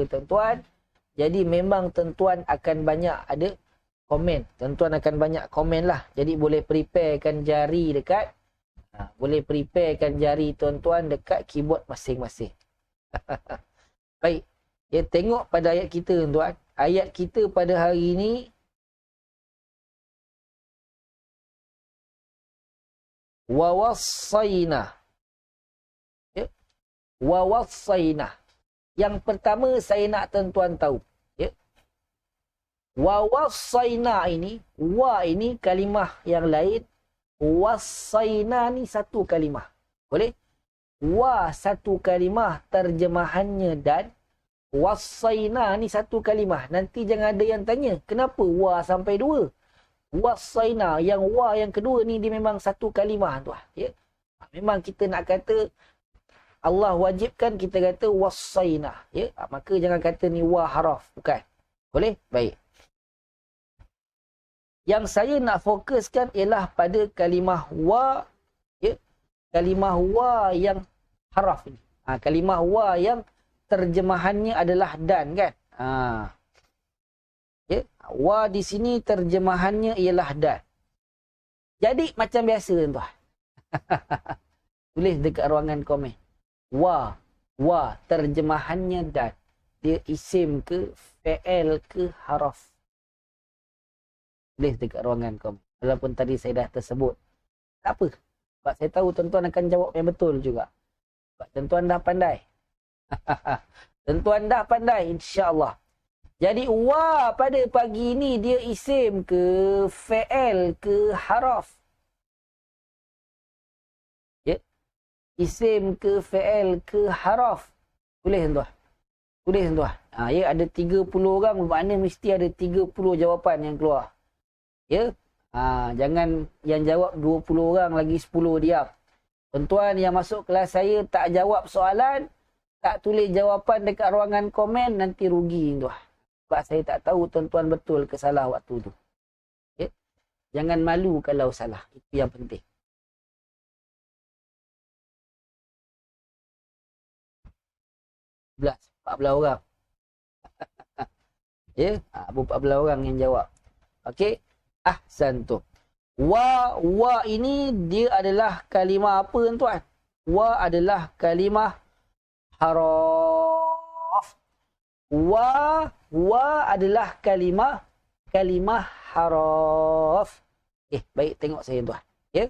tuan-tuan. Jadi memang tuan-tuan akan banyak ada komen. Tuan-tuan akan banyak komen lah. Jadi boleh preparekan jari dekat. Boleh preparekan jari tuan-tuan dekat keyboard masing-masing. Baik. Ya, tengok pada ayat kita tuan-tuan. Ayat kita pada hari ini. Wawassayna. Ya. Wawassayna. Yang pertama saya nak tuan-tuan tahu. Ya. Wawassayna ini. Wa ini kalimah yang lain. Wassayna ni satu kalimah. Boleh? Wa satu kalimah terjemahannya dan. Wassayna ni satu kalimah. Nanti jangan ada yang tanya. Kenapa wa sampai dua? Wassayna. Yang wa yang kedua ni dia memang satu kalimah tuan. Ya. Memang kita nak kata Allah wajibkan kita kata wassayna. Ya. Maka jangan kata ni wa haraf. Bukan. Boleh? Baik. Yang saya nak fokuskan ialah pada kalimah wa. Ya. Kalimah wa yang haraf ni. Kalimah wa yang terjemahannya adalah dan kan. Ya. Wa di sini terjemahannya ialah dan. Jadi macam biasa tuan. Tulis dekat ruangan komen. Wa terjemahannya dan. Dia isim ke, fi'il ke, haraf. Tulis dekat ruangan komen. Walaupun tadi saya dah tersebut. Tak apa. Sebab saya tahu tuan-tuan akan jawab yang betul juga. Sebab tuan-tuan dah pandai. Tuan-tuan dah pandai, insya-Allah. Jadi wa pada pagi ini dia isim ke, fi'il ke, haraf. Ya. Isim ke, fi'il ke, haraf. Tulis tuan. Tulis tuan. Ya, ada 30 orang, bermakna mesti ada 30 jawapan yang keluar. Ya. Jangan yang jawab 20 orang lagi 10 diam. Tuan-tuan yang masuk kelas saya tak jawab soalan, tak tulis jawapan dekat ruangan komen, nanti rugi tuan. Sebab saya tak tahu tuan-tuan betul ke salah waktu tu. Okay? Jangan malu kalau salah. Itu yang penting. Belas, 14 orang. Ya, 14 orang yang jawab. Okey. Ahsantum. Wa ini dia adalah kalimah apa tuan? Wa adalah kalimah haraf. Wa adalah kalimah haraf. Baik, tengok saya tuan. Ya.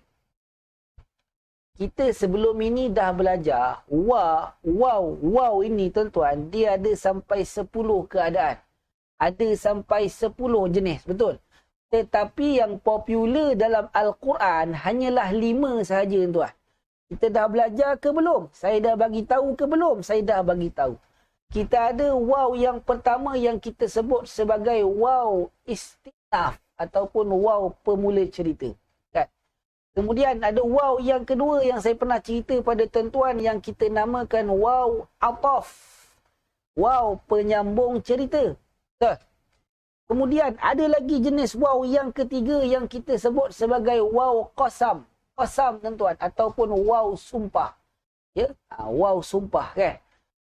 Kita sebelum ini dah belajar waw ini tuan-tuan, dia ada sampai 10 keadaan. Ada sampai 10 jenis, betul? Tetapi yang popular dalam Al-Quran hanyalah 5 sahaja tuan. Kita dah belajar ke belum? Saya dah bagi tahu ke belum? Saya dah bagi tahu. Kita ada waw yang pertama yang kita sebut sebagai waw istinaf ataupun waw pemula cerita. Kan? Kemudian ada waw yang kedua yang saya pernah cerita pada tuan-tuan yang kita namakan waw ataf. Waw penyambung cerita. Betul? Kemudian ada lagi jenis waw yang ketiga yang kita sebut sebagai waw qasam. Qasam tuan-tuan ataupun waw sumpah. Ya, waw sumpah kan.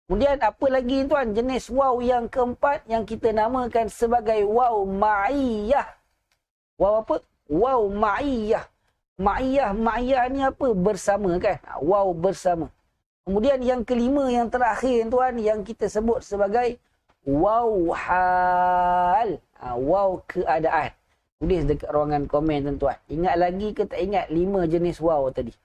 Kemudian apa lagi tuan? Jenis waw yang keempat yang kita namakan sebagai waw ma'iyah. Waw apa? Waw ma'iyah. Ma'iyah ni apa? Bersama kan. Waw bersama. Kemudian yang kelima yang terakhir tuan yang kita sebut sebagai waw hal. Waw keadaan. Tulis dekat ruangan komen tuan-tuan. Ingat lagi ke tak ingat 5 jenis waw tadi?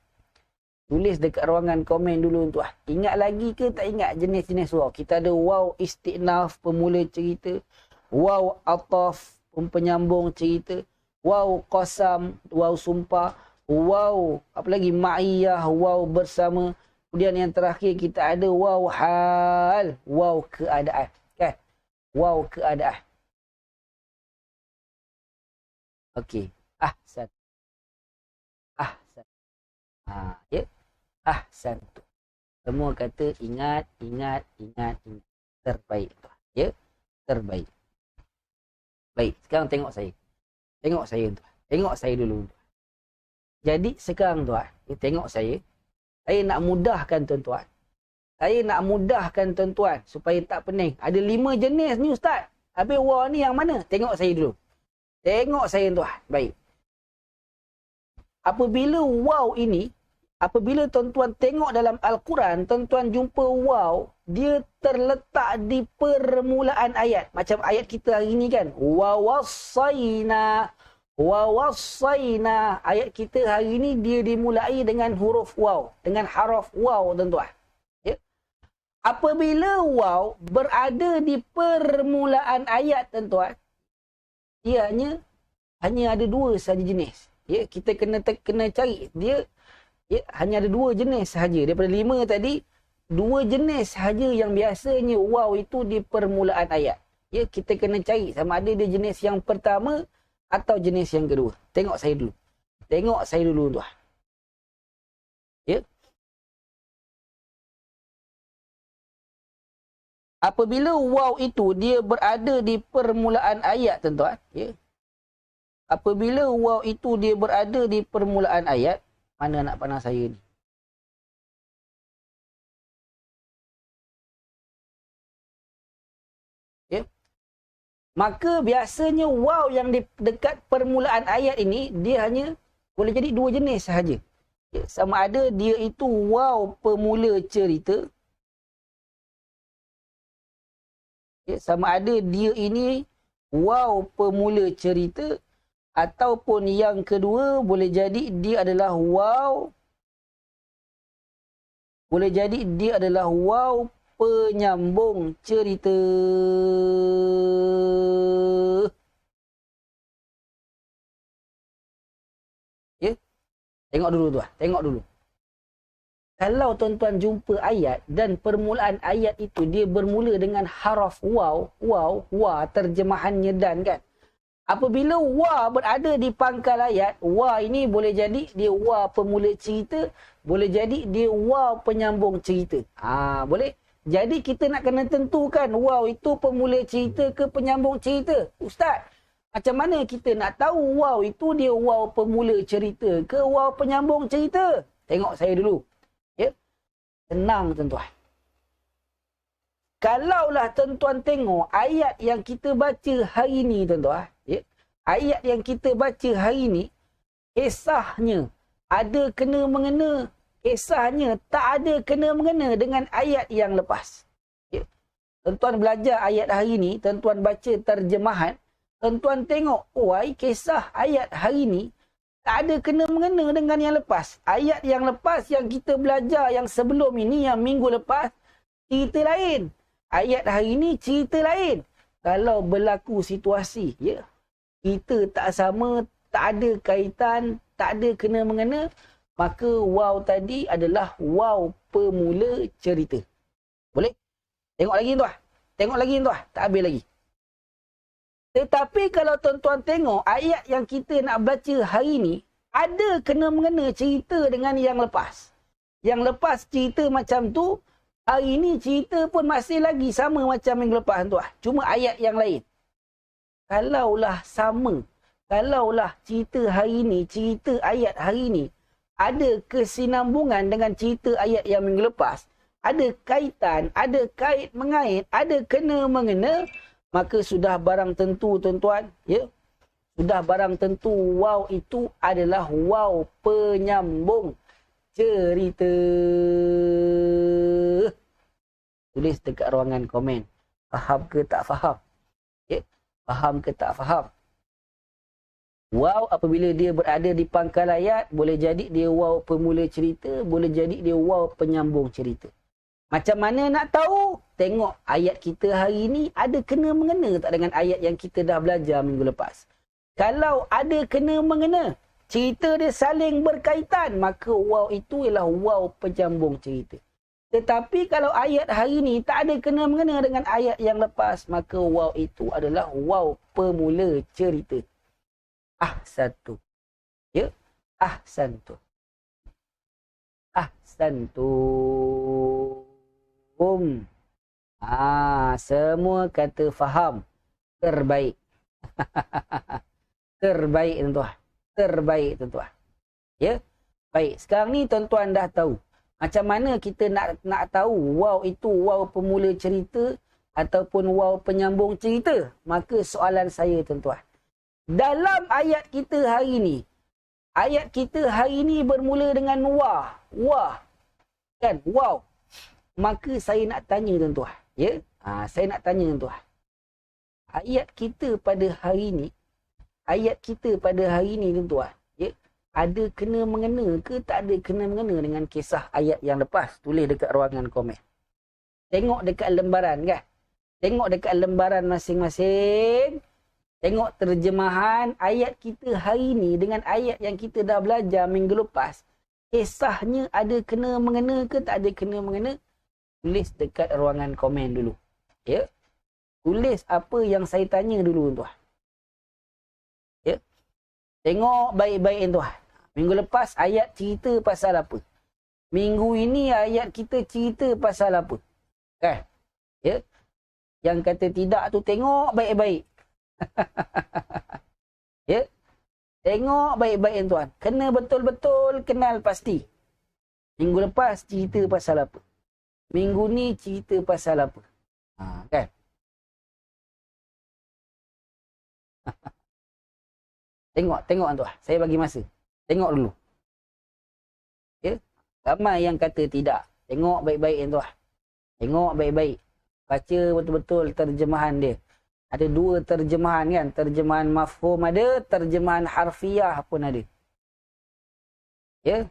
Tulis dekat ruangan komen dulu tuan. Ingat lagi ke tak ingat jenis-jenis waw? Kita ada waw istinaf, pemula cerita. Waw ataf, penyambung cerita. Waw qasam, waw sumpah. Waw, apa lagi? Ma'iyah, waw bersama. Kemudian yang terakhir kita ada waw hal, waw keadaan. Kan? Waw keadaan. Okey. Ahsan. Ya. Ahsantum. Semua kata ingat. Terbaik. Ya. Terbaik. Baik. Sekarang tengok saya. Tengok saya tuan. Tengok saya dulu. Jadi sekarang tuan. Tengok saya. Saya nak mudahkan tuan-tuan. Saya nak mudahkan tuan-tuan supaya tak pening. Ada 5 jenis ni Ustaz. Habis waw ni yang mana? Tengok saya dulu. Tengok saya tuan. Baik. Apabila waw ini, apabila tuan-tuan tengok dalam Al-Quran, tuan-tuan jumpa waw, dia terletak di permulaan ayat. Macam ayat kita hari ni kan. Wawassayna. Wawassayna. Ayat kita hari ni dia dimulai dengan huruf waw. Dengan haraf waw tuan-tuan. Apabila waw berada di permulaan ayat tuan-tuan, dia hanya ada 2 sahaja jenis. Ya, kita kena cari dia, ya, hanya ada 2 jenis sahaja. Daripada 5 tadi, 2 jenis sahaja yang biasanya waw itu di permulaan ayat. Ya, kita kena cari sama ada dia jenis yang pertama atau jenis yang kedua. Tengok saya dulu. Tengok saya dulu tuan. Ya. Apabila waw itu dia berada di permulaan ayat tuan-tuan, ya. Apabila waw itu dia berada di permulaan ayat, mana anak panah saya ni? Ya. Maka biasanya waw yang di dekat permulaan ayat ini dia hanya boleh jadi 2 jenis sahaja. Ya. Sama ada dia itu waw pemula cerita. Ya, sama ada dia ini waw pemula cerita ataupun yang kedua boleh jadi dia adalah waw penyambung cerita. Ya. Tengok dulu tuan, tengok dulu. Kalau tuan-tuan jumpa ayat dan permulaan ayat itu dia bermula dengan haraf waw, terjemahannya dan kan. Apabila wa berada di pangkal ayat, wa ini boleh jadi dia wa pemula cerita, boleh jadi dia wa penyambung cerita. Boleh. Jadi kita nak kena tentukan waw itu pemula cerita ke penyambung cerita. Ustaz, macam mana kita nak tahu waw itu dia waw pemula cerita ke waw penyambung cerita? Tengok saya dulu. Ya. Tenang tuan-tuan. Kalaulah tuan-tuan tengok ayat yang kita baca hari ni tuan-tuan, ya. Ayat yang kita baca hari ni, kisahnya ada kena mengena, kisahnya tak ada kena mengena dengan ayat yang lepas. Ya. Tuan-tuan belajar ayat hari ni, tuan-tuan baca terjemahan, tuan-tuan tengok, kisah ayat hari ni tak ada kena mengena dengan yang lepas. Ayat yang lepas yang kita belajar yang sebelum ini, yang minggu lepas, cerita lain. Ayat hari ini cerita lain. Kalau berlaku situasi, ya, kita tak sama, tak ada kaitan, tak ada kena mengena, maka waw tadi adalah waw pemula cerita. Boleh? Tengok lagi tuan. Tengok lagi tuan. Tak habis lagi. Tetapi kalau tuan-tuan tengok ayat yang kita nak baca hari ni, ada kena mengena cerita dengan yang lepas. Yang lepas cerita macam tu, hari ni cerita pun masih lagi sama macam minggu lepas tuan. Cuma ayat yang lain. Kalaulah sama, kalaulah cerita hari ni, cerita ayat hari ni, ada kesinambungan dengan cerita ayat yang minggu lepas, ada kaitan, ada kait mengait, ada kena mengena, maka sudah barang tentu tuan-tuan, ya. Sudah barang tentu waw itu adalah waw penyambung cerita. Tulis dekat ruangan komen. Faham ke tak faham? Ya. Faham ke tak faham? Waw apabila dia berada di pangkal ayat, boleh jadi dia waw pemula cerita, boleh jadi dia waw penyambung cerita. Macam mana nak tahu? Tengok ayat kita hari ni ada kena mengena tak dengan ayat yang kita dah belajar minggu lepas. Kalau ada kena mengena, cerita dia saling berkaitan, maka waw itu ialah waw penyambung cerita. Tetapi kalau ayat hari ni tak ada kena mengena dengan ayat yang lepas, maka waw itu adalah waw pemula cerita. Ahsantu. Ya? Ahsantu. Ahsantu. Semua kata faham. Terbaik. Terbaik tuan-tuan. Terbaik tuan-tuan. Ya? Baik, sekarang ni tuan-tuan dah tahu. Macam mana kita nak tahu waw itu waw pemula cerita ataupun waw penyambung cerita? Maka soalan saya tuan-tuan. Dalam ayat kita hari ni bermula dengan wah. Wah. Kan? Waw. Maka saya nak tanya tuan-tuan. Ya? Saya nak tanya tuan-tuan. Ayat kita pada hari ni tuan-tuan. Ya? Ada kena-mengena ke tak ada kena-mengena dengan kisah ayat yang lepas? Tulis dekat ruangan komen. Tengok dekat lembaran kan? Tengok dekat lembaran masing-masing. Tengok terjemahan ayat kita hari ni dengan ayat yang kita dah belajar minggu lepas. Kisahnya ada kena-mengena ke tak ada kena-mengena? Tulis dekat ruangan komen dulu. Ya? Tulis apa yang saya tanya dulu tuan. Ya? Tengok baik-baik tuan. Minggu lepas ayat cerita pasal apa? Minggu ini ayat kita cerita pasal apa? Kan? Ya? Yang kata tidak tu tengok baik-baik. Ya? Tengok baik-baik tuan. Kena betul-betul kenal pasti. Minggu lepas cerita pasal apa? Minggu ni cerita pasal apa? Kan? Tengok tuan. Saya bagi masa. Tengok dulu. Ya? Ramai yang kata tidak. Tengok baik-baik tuan. Tengok baik-baik. Baca betul-betul terjemahan dia. Ada dua terjemahan kan. Terjemahan mafhum ada. Terjemahan harfiah pun ada. Ya?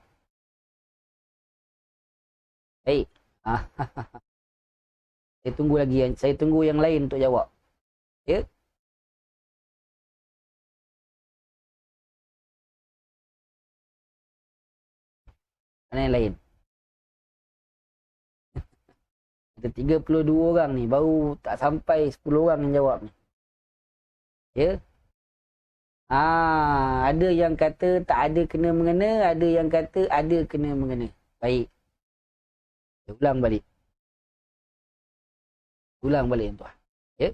Baik. Saya tunggu lagi. Saya tunggu yang lain untuk jawab. Ya? Mana yang lain? Ada 32 orang ni. Baru tak sampai 10 orang yang jawab ni. Ya? Ada yang kata tak ada kena-mengena. Ada yang kata ada kena-mengena. Baik. Saya ulang balik. Ulang balik tuan. Ya?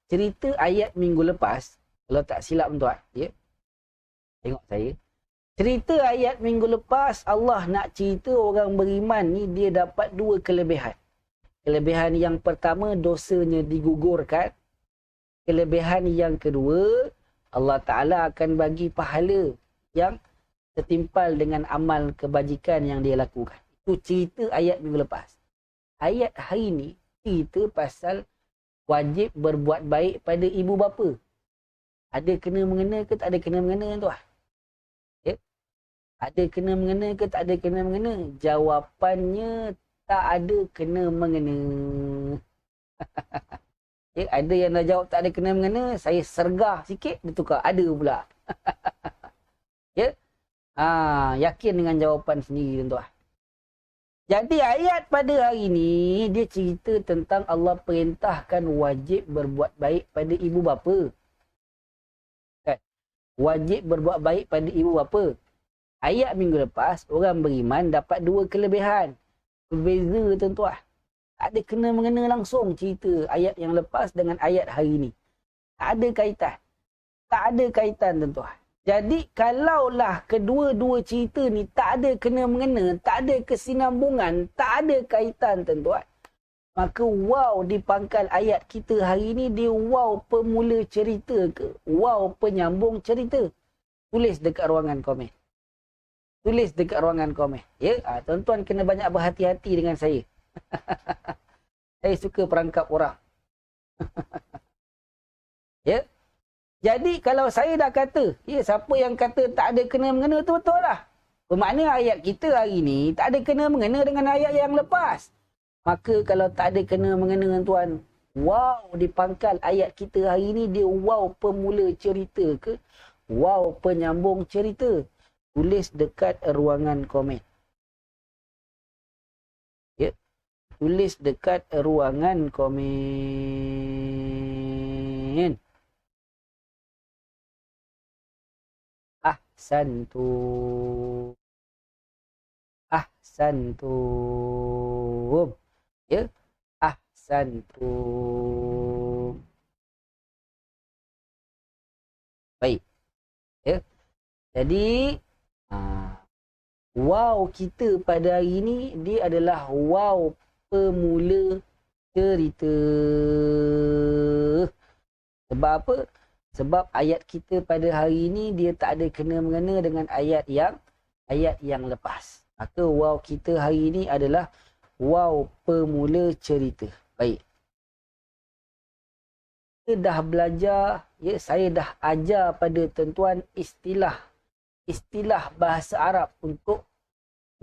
Cerita ayat minggu lepas. Kalau tak silap tuan. Ya? Tengok saya. Cerita ayat minggu lepas, Allah nak cerita orang beriman ni dia dapat dua kelebihan. Kelebihan yang pertama, dosanya digugurkan. Kelebihan yang kedua, Allah Ta'ala akan bagi pahala yang setimpal dengan amal kebajikan yang dia lakukan. Itu cerita ayat minggu lepas. Ayat hari ni, cerita pasal wajib berbuat baik pada ibu bapa. Ada kena-mengena ke tak ada kena-mengena tuan? Ada kena-mengena ke tak ada kena-mengena? Jawapannya tak ada kena-mengena. Ya, ada yang dah jawab tak ada kena-mengena, saya sergah sikit, dia tukar. Ada pula. Ya? Yakin dengan jawapan sendiri tuan-tuan. Jadi ayat pada hari ni, dia cerita tentang Allah perintahkan wajib berbuat baik pada ibu bapa. Kan? Wajib berbuat baik pada ibu bapa. Ayat minggu lepas, orang beriman dapat dua kelebihan. Berbeza tuan-tuan. Tak ada kena-mengena langsung cerita ayat yang lepas dengan ayat hari ni. Tak ada kaitan. Tak ada kaitan tuan-tuan. Jadi kalaulah kedua-dua cerita ni tak ada kena-mengena, tak ada kesinambungan, tak ada kaitan tuan-tuan. Maka waw di pangkal ayat kita hari ni dia waw pemula cerita ke? Waw penyambung cerita? Tulis dekat ruangan komen. Tulis dekat ruangan komen. Ya, tuan-tuan kena banyak berhati-hati dengan saya. Saya suka perangkap orang. Ya. Jadi kalau saya dah kata, ya siapa yang kata tak ada kena-mengena tu betul lah. Bermakna ayat kita hari ni tak ada kena-mengena dengan ayat yang lepas. Maka kalau tak ada kena-mengena tuan, wow di pangkal ayat kita hari ni dia wow pemula cerita ke? Wow penyambung cerita? Tulis dekat ruangan komen. Ya. Tulis dekat ruangan komen. Ahsantum. Ahsantum. Ya. Ahsantum. Baik. Ya. Jadi Wow kita pada hari ini dia adalah wow pemula cerita. Sebab apa? Sebab ayat kita pada hari ini dia tak ada kena-mengena dengan ayat yang lepas. Maka wow kita hari ini adalah wow pemula cerita. Baik. Kita dah belajar, ya, saya dah ajar pada tuan-tuan istilah bahasa Arab untuk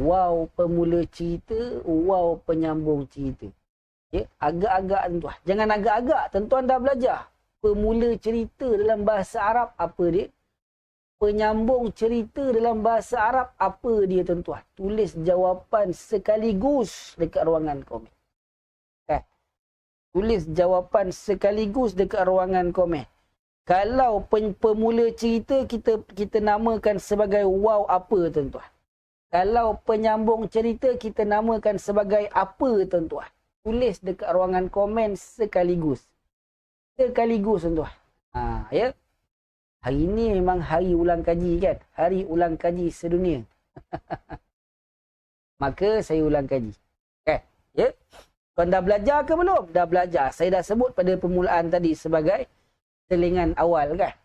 wow pemula cerita, wow penyambung cerita. Ya, agak-agak tuan-tuan. Jangan agak-agak, tuan-tuan dah belajar. Pemula cerita dalam bahasa Arab apa dia? Penyambung cerita dalam bahasa Arab apa dia tuan-tuan? Tulis jawapan sekaligus dekat ruangan komen. Okay. Tulis jawapan sekaligus dekat ruangan komen. Kalau pemula cerita kita namakan sebagai wow apa tuan-tuan? Kalau penyambung cerita kita namakan sebagai apa tuan-tuan? Tulis dekat ruangan komen sekaligus. Sekaligus tuan-tuan. Ya. Hari ini memang hari ulang kaji kan? Hari ulang kaji sedunia. Maka saya ulang kaji. Okay. Ya. Tuan dah belajar ke belum? Dah belajar. Saya dah sebut pada permulaan tadi sebagai selingan awal kan.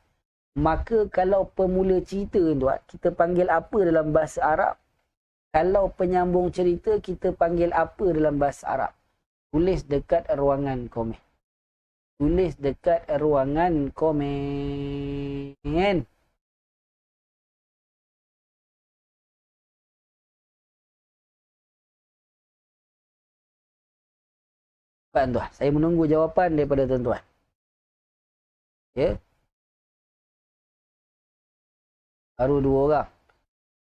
Maka kalau pemula cerita tuan, kita panggil apa dalam bahasa Arab? Kalau penyambung cerita kita panggil apa dalam bahasa Arab? Tulis dekat ruangan komen. Tulis dekat ruangan komen. Tuan-tuan, saya menunggu jawapan daripada tuan-tuan. Ya. Baru 2 orang.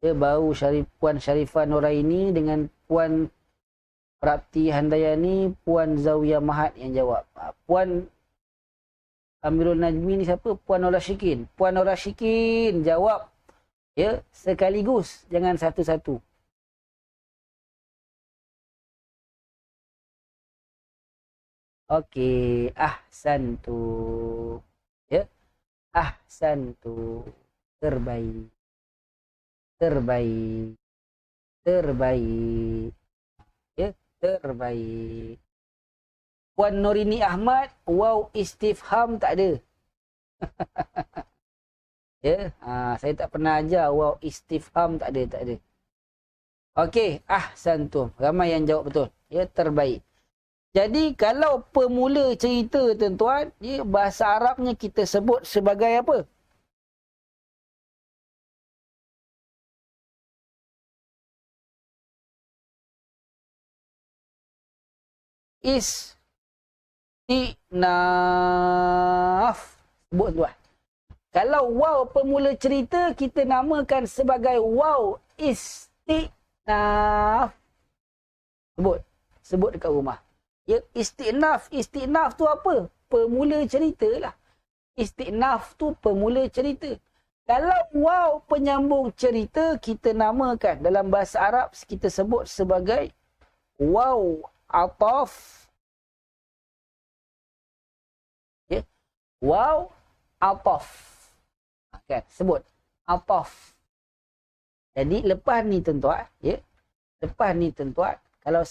Ya, baru Puan Sharifah Noraini dengan Puan Prapti Handayani, Puan Zawiyah Mahat yang jawab. Puan Amirul Najmi ni siapa? Puan Nora Syikin. Puan Nora Syikin jawab. Ya, sekaligus. Jangan satu-satu. Okey. Ahsantu. Ya. Ahsantu. Terbaik. Terbaik. Terbaik. Ya, terbaik. Puan Norini Ahmad, wow istifham tak ada. Ya, saya tak pernah ajar wow istifham tak ada. Okey, ahsantum. Ramai yang jawab betul. Ya, terbaik. Jadi kalau pemula cerita tuan-tuan, ya, bahasa Arabnya kita sebut sebagai apa? Istinaf. Sebut tuan. Kalau wow pemula cerita, kita namakan sebagai wow istinaf. Sebut dekat rumah. Ya, istinaf tu apa? Pemula cerita lah. Istinaf tu pemula cerita. Kalau wow penyambung cerita, kita namakan dalam bahasa Arab, kita sebut sebagai wow ataf. Ya. Wow ataf. Kan, sebut ataf. Jadi lepas ni tuan-tuan, ya. Lepas ni tuan-tuan, kalau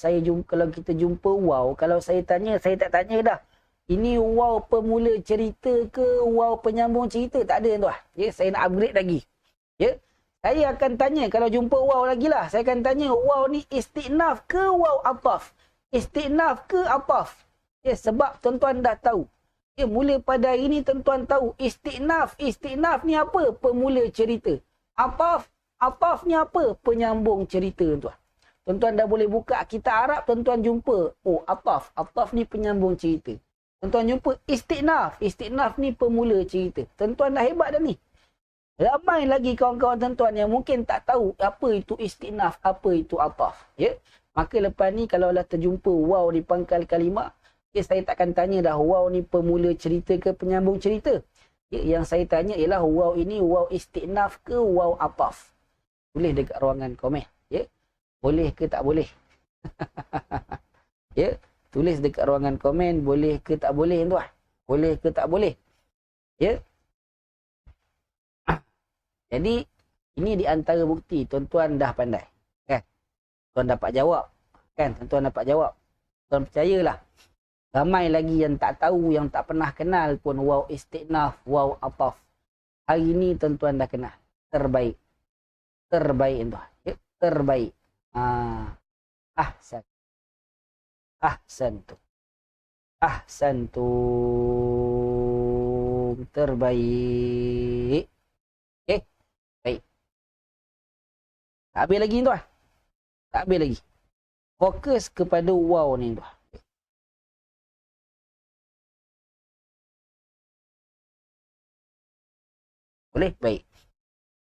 kita jumpa wow, kalau saya tanya, saya tak tanya dah. Ini wow pemula cerita ke wow penyambung cerita? Tak ada tuan. Ya, saya nak upgrade lagi. Ya. Saya akan tanya kalau jumpa wow lagi lah. Saya akan tanya wow ni istinaf ke wow ataf? Istinaf ke ataf? Ya, sebab tuan-tuan dah tahu. Ya, mula pada hari ini tuan-tuan tahu istinaf ni apa? Pemula cerita. Ataf ni apa? Penyambung cerita tuan. Tuan-tuan dah boleh buka kitab Arab, tuan-tuan jumpa, oh ataf ni penyambung cerita. Tuan-tuan jumpa istinaf ni pemula cerita. Tuan-tuan dah hebat dah ni. Ramai lagi kawan-kawan tuan-tuan yang mungkin tak tahu apa itu istinaf, apa itu ataf. Ya? Maka lepas ni kalau lah terjumpa wow di pangkal kalimah, ya, saya takkan tanya dah wow ni pemula cerita ke penyambung cerita. Ya, yang saya tanya ialah wow ini wow istinaf ke wow ataf. Tulis dekat ruangan komen. Ya? Boleh ke tak boleh? Ya, tulis dekat ruangan komen boleh ke tak boleh tuan. Boleh ke tak boleh? Ya. Jadi ini di antara bukti tuan-tuan dah pandai. Tuan dapat jawab. Kan? Tuan dapat jawab. Tuan percayalah. Ramai lagi yang tak tahu, yang tak pernah kenal pun waw istiqnaf, waw ataf. Hari ni tuan-tuan dah kenal. Terbaik. Terbaik tuan. Ya? Terbaik. Ahsan. Ahsantum. Ahsantum. Terbaik. Okey. Baik. Tak habis lagi tuan. Tak habis lagi. Fokus kepada waw ni tuan. Boleh? Baik.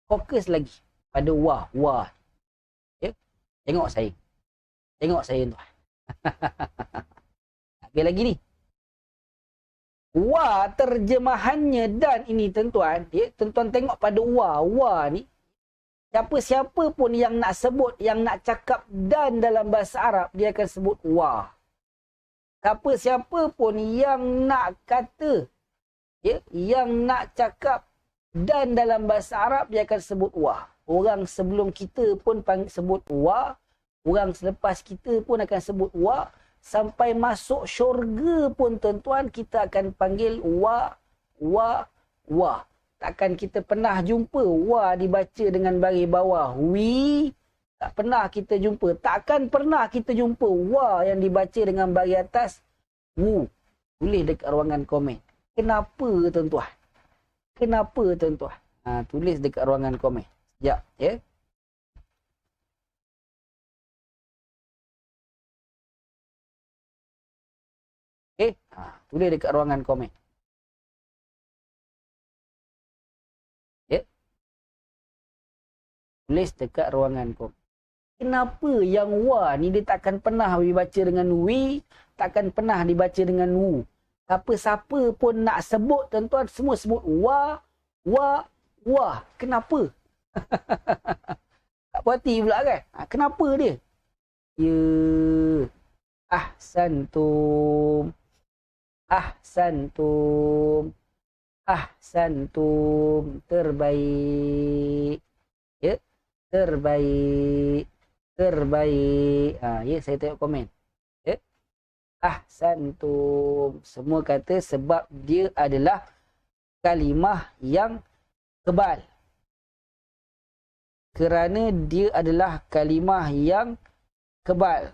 Fokus lagi pada wah. Wah. Ya? Tengok saya. Tengok saya tuan. Habis lagi ni. Wah terjemahannya dan ini tuan-tuan. Ya? Tuan-tuan tengok pada wah. Wah ni. Siapa-siapa pun yang nak sebut, yang nak cakap dan dalam bahasa Arab, dia akan sebut wah. Siapa-siapa pun yang nak kata, ya, yang nak cakap dan dalam bahasa Arab, dia akan sebut wah. Orang sebelum kita pun sebut wah. Orang selepas kita pun akan sebut wah. Sampai masuk syurga pun tuan-tuan, kita akan panggil wah, wah, wah. Takkan kita pernah jumpa wah dibaca dengan baris bawah wi. Tak pernah kita jumpa. Takkan pernah kita jumpa wah yang dibaca dengan baris atas wu. Tulis dekat ruangan komen. Kenapa tuan-tuan? Kenapa tuan-tuan? Tulis dekat ruangan komen. Sekejap. Ya. Okay. Tulis dekat ruangan komen. Tulis dekat ruangan komen. Kenapa yang wa ni dia takkan pernah dibaca dengan wi, takkan pernah dibaca dengan wu. Siapa-siapa pun nak sebut tuan-tuan, semua sebut wa, wa, wa. Kenapa? Tak puas hati pula kan? Kenapa dia? Ya. Ahsantum. Ahsantum. Ahsantum. Terbaik. Ya. Terbaik. Terbaik. Ya, saya tengok komen. Ya. Ahsantum. Semua kata sebab dia adalah kalimah yang kebal. Kerana dia adalah kalimah yang kebal.